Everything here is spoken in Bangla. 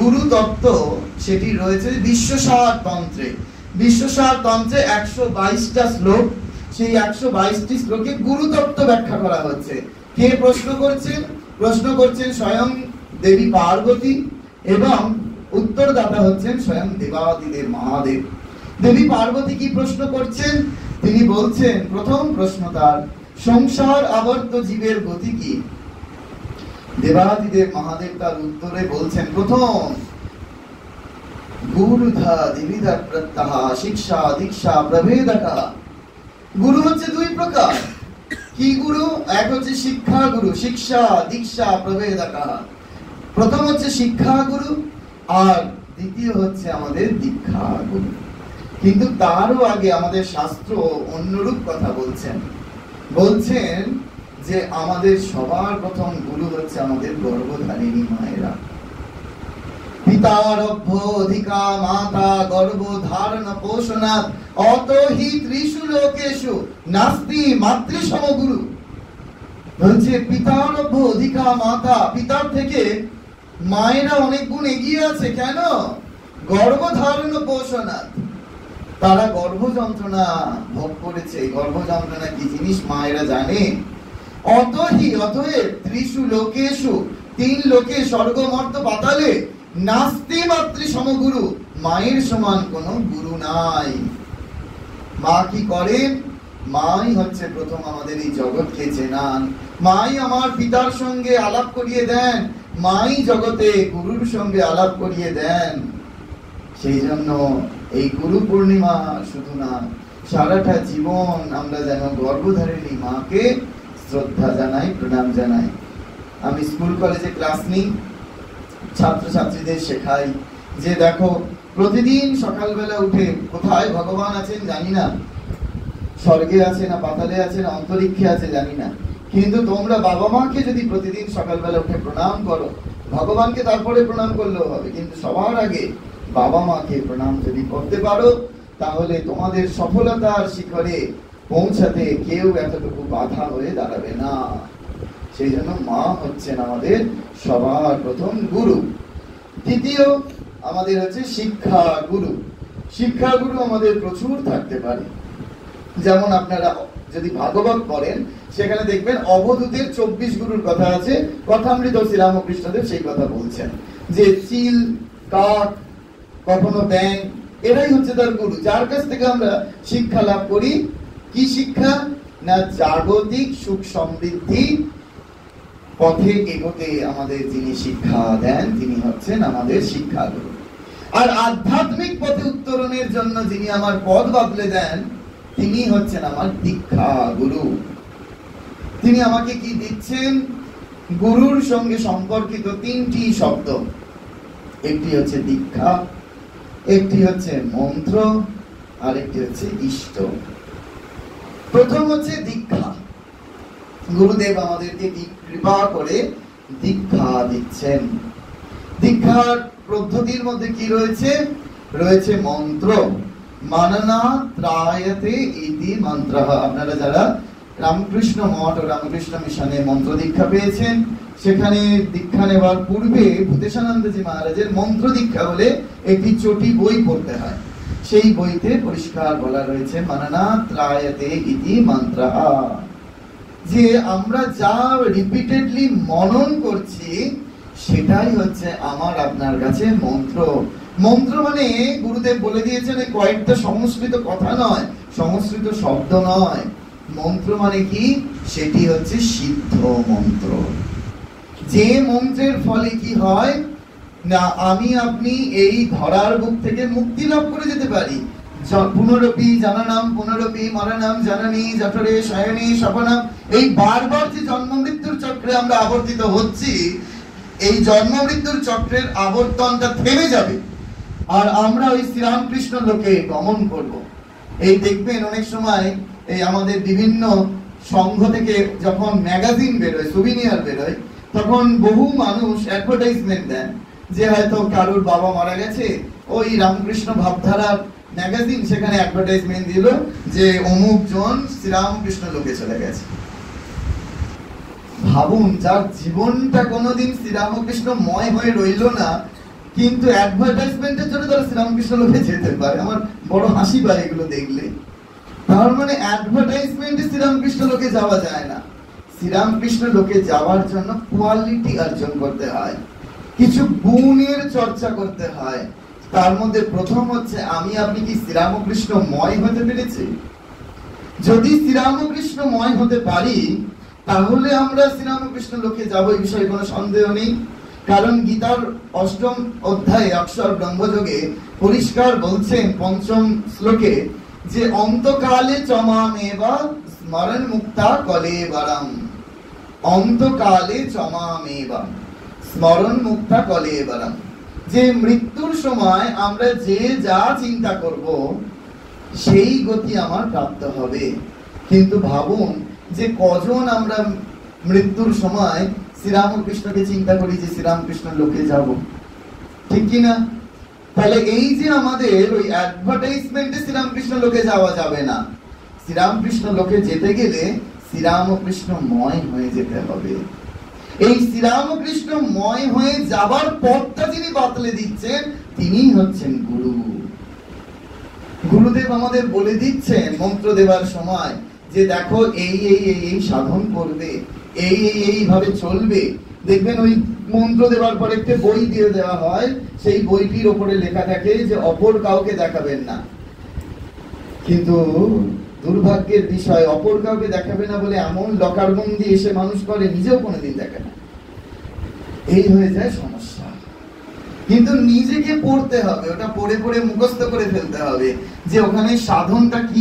গুরু তত্ত্ব সেটি রয়েছে বিশ্বসার তন্ত্রে। বিশ্বসার তন্ত্রে 122টা শ্লোক, সেই 122টি শ্লোকে গুরু তত্ত্ব ব্যাখ্যা করা হচ্ছে। কে প্রশ্ন করছেন? প্রশ্ন করছেন স্বয়ং দেবী পার্বতী এবং উত্তরদাতা হচ্ছেন স্বয়ং দেবাদিদেব মহাদেব। দেবী পার্বতী কি প্রশ্ন করছেন? তিনি বলছেন, প্রথম প্রশ্ন তার, সংসার আবর্ত জীবের গতি কি? দেবাদিদেব মহাদেব তার উত্তরে বলছেন, প্রথম গুরুধা দিবিধা প্রত্যহ শিক্ষা দীক্ষা প্রভেদকা। গুরু হচ্ছে দুই প্রকার। কি গুরু? এক হচ্ছে শিক্ষা গুরু, শিক্ষা দীক্ষা প্রভেদকা। প্রথম হচ্ছে শিক্ষা গুরু আর দ্বিতীয় হচ্ছে আমাদের দীক্ষা গুরু। কিন্তু তারও আগে আমাদের শাস্ত্র অন্যরূপ কথা বলছেন। বলছেন যে আমাদের সবার প্রথম গুরু হচ্ছে আমাদের গর্ভধারিণী মায়েরা। পিতারভ্য অধিকা মাতা গর্ভধারণ পোষণা অতহি ত্রিষু লোকেষু নাস্তি মাতৃসম গুরু। বলছে পিতারভ্য অধিকা মাতা, পিতার থেকে মায়েরা অনেক গুণ এগিয়ে আছে। কেন? গর্ভধারণ পোষণা, তারা গর্ভ যন্ত্রণা ভোগ করেছে। গর্ভ যন্ত্রণা কি জিনিস মায়েরা জানে। অতহি অতএব ত্রিষু লোকেষু, তিন লোকে স্বর্গ মর্ত পাতালে নাস্তি মাতৃ সমগুরু, মায়ের সমান কোন গুরু নাই। মা কি করেন? মাই হচ্ছে প্রথম আমাদের এই জগৎকে চেনান। মাই আমার পিতার সঙ্গে আলাপ করিয়ে দেন, মাই জগতে গুরুর সঙ্গে আলাপ করিয়ে দেন। সেই জন্য এই গুরু পূর্ণিমা শুধু না, সারাটা জীবন আমরা যেন গর্ভধারিণী মাকে শ্রদ্ধা জানাই, প্রণাম জানাই। আমি স্কুল কলেজে ক্লাস নিই, ছাত্রছাত্রীদের শেখাই যে দেখো, প্রতিদিন সকালবেলা উঠে কোথায় ভগবান আছেন জানি না, স্বর্গে আছে না পাতালে আছে না অন্তরিক্ষে আছে জানি না, কিন্তু তোমরা বাবা মাকে যদি প্রতিদিন সকালবেলা উঠে প্রণাম করো, ভগবানকে তারপরে প্রণাম করলেও হবে, কিন্তু সবার আগে বাবা মাকে প্রণাম যদি করতে পারো, তাহলে তোমাদের সফলতার শিখরে পৌঁছাতে কেউ এতটুকু বাধা হয়ে দাঁড়াবে না। সেই জন্য মা হচ্ছেন আমাদের সবার প্রথম গুরু। দ্বিতীয় আমাদের হচ্ছে শিক্ষা গুরু। শিক্ষা গুরু আমাদের প্রচুর থাকতে পারে। যেমন আপনারা যদি ভাগবত পড়েন, সেখানে দেখবেন অবধূতের 24 গুরুর কথা আছে। কথামৃত শ্রীরামকৃষ্ণদেব সেই কথা বলছেন যে চিল, কাক, কখনো ব্যাং, এরাই হচ্ছে তার গুরু, যার কাছ থেকে আমরা শিক্ষা লাভ করি। কি শিক্ষা? না জাগতিক সুখ সমৃদ্ধি পথে এগোতে আমাদের যিনি শিক্ষা দেন, তিনি হচ্ছেন আমাদের শিক্ষা গুরু। আর আধ্যাত্মিক পথে উত্তরণের জন্য যিনি আমার পথ বদলে দেন, তিনি হচ্ছেন আমার দীক্ষা গুরু। তিনি আমাকে কি দিচ্ছেন? গুরুর সঙ্গে সম্পর্কিত 3টি শব্দ। একটি হচ্ছে দীক্ষা, একটি হচ্ছে মন্ত্র, আর একটি হচ্ছে ইষ্ট। প্রথম হচ্ছে দীক্ষা। গুরুদেব আমাদেরকে কৃপা করে দীক্ষা দিচ্ছেন। দীক্ষার পদ্ধতির মধ্যে কি রয়েছে? রয়েছে মন্ত্র। মাননা ত্রায়তে ইতি মন্ত্রঃ। আপনারা যারা রামকৃষ্ণ মঠ ও রামকৃষ্ণ মিশনে মন্ত্র দীক্ষা পেয়েছেন, সেখানে দীক্ষা নেওয়ার পূর্বে ভূতেশানন্দজি মহারাজের মন্ত্র দীক্ষা বলে একটি চটি বই পড়তে হয়। সেই বইতে পরিষ্কার বলা রয়েছে মাননা ত্রায়তে ইতি মন্ত্রঃ, যে আমরা যা রিপিটেডলি মনন করছি সেটাই হচ্ছে আমার আপনার কাছে মন্ত্র। মন্ত্র মানে গুরুদেব বলে দিয়েছেন কয়েকটা সংস্কৃত কথা নয়, সংস্কৃত শব্দ নয়। মন্ত্র মানে কি? সেটি হচ্ছে সিদ্ধ মন্ত্র। যে মন্ত্রের ফলে কি হয় না, আমি আপনি এই ধরার বুক থেকে মুক্তি লাভ করে যেতে পারি। পুনরপি জানানাম পুনরপি মরণাম জানানি জঠরে শয়নে স্বপনাম, এই বারবার যে জন্ম মৃত্যুর চক্রে আমরা আবর্তিত হচ্ছি, এই জন্ম মৃত্যুর চক্রের আবর্তনটা থেমে যাবে আর আমরা ওই শ্রীরামকৃষ্ণ লোকে গমন করব। এই দেখবেন অনেক সময় এই আমাদের বিভিন্ন সংঘ থেকে যখন ম্যাগাজিন বেরোয়, সুভিনিয়ার বেরোয়, তখন বহু মানুষ অ্যাডভার্টাইজমেন্ট দেন যে হয়তো কারোর বাবা মারা গেছে, ওই রামকৃষ্ণ ভাবধারার ম্যাগাজিন সেখানে অ্যাডভার্টাইজমেন্ট দিল যে অমুক জন শ্রীরামকৃষ্ণ লোকে চলে গেছে। ভাবুন, যার জীবনটা কোনোদিন শ্রীরামকৃষ্ণময় হয়ে রইল না, কিন্তু অ্যাডভার্টাইজমেন্টের জন্য তারা শ্রীরামকৃষ্ণ লোকে যেতে পারে। আমার বড় হাসি পায় এগুলো দেখলে। তার মানে অ্যাডভার্টাইজমেন্টে শ্রীরামকৃষ্ণ লোকে যাওয়া যায় না। শ্রীরামকৃষ্ণ লোকে যাওয়ার জন্য কোয়ালিটি অর্জন করতে হয়, কিছু গুণের চর্চা করতে হয়। তার মধ্যে প্রথম হচ্ছে আমি আপনি কি শ্রীরামকৃষ্ণময় হতে পেরেছি? যদি শ্রীরামকৃষ্ণময় হতে পারি তাহলে আমরা শ্রীরামকৃষ্ণ লোকে যাব, এই বিষয়ে কোনো সন্দেহ নেই। কারণ গীতার 8ম অধ্যায়ে অক্ষর ব্রহ্মযোগে পরিষ্কার বলছেন 5ম শ্লোকে যে অন্তকালে চমামেবা স্মরণ মুক্তা কলেবরম। অন্তকালে চমামেবা স্মরণ মুক্তা কলেবরম, যে মৃত্যুর সময় আমরা যে যা চিন্তা করব সেই গতি আমার প্রাপ্ত হবে। কিন্তু ভাবুন যে কজন আমরা মৃত্যুর সময় শ্রীরামকৃষ্ণকে চিন্তা করি যে শ্রীরামকৃষ্ণ লোকে যাব, ঠিক কি না? তাহলে এই যে আমাদের ওই অ্যাডভার্টাইজমেন্টে শ্রীরামকৃষ্ণ লোকে যাওয়া যাবে না। শ্রীরামকৃষ্ণ লোকে যেতে গেলে শ্রীরামকৃষ্ণময় হয়ে যেতে হবে। এই শ্রীরামকৃষ্ণময় হয়ে যাবার পথটা যিনি বাতলে দিচ্ছেন তিনি হচ্ছেন গুরু। গুরুদেব আমাদের বলে দিচ্ছেন মন্ত্র দেবার সময় যে দেখো এই এই এই এই সাধন করবে, এই এই এইভাবে চলবে। দেখবেন ওই মন্ত্র দেওয়ার পর একটা বই দিয়ে দেওয়া হয়, সেই বইটির ওপরে লেখা থাকে যে অপর কাউকে দেখাবেন না। কিন্তু দুর্ভাগ্যের বিষয়, অপর কাউকে দেখাবে না বলে এমন লকারবন্দি এসে মানুষ করে নিজেও কোনোদিন দেখে না। এই হয়ে যায় সমস্যা। কিন্তু নিজেকে পড়তে হবে, ওটা পড়ে পড়ে মুখস্থ করে ফেলতে হবে যে ওখানে সাধনটা কি।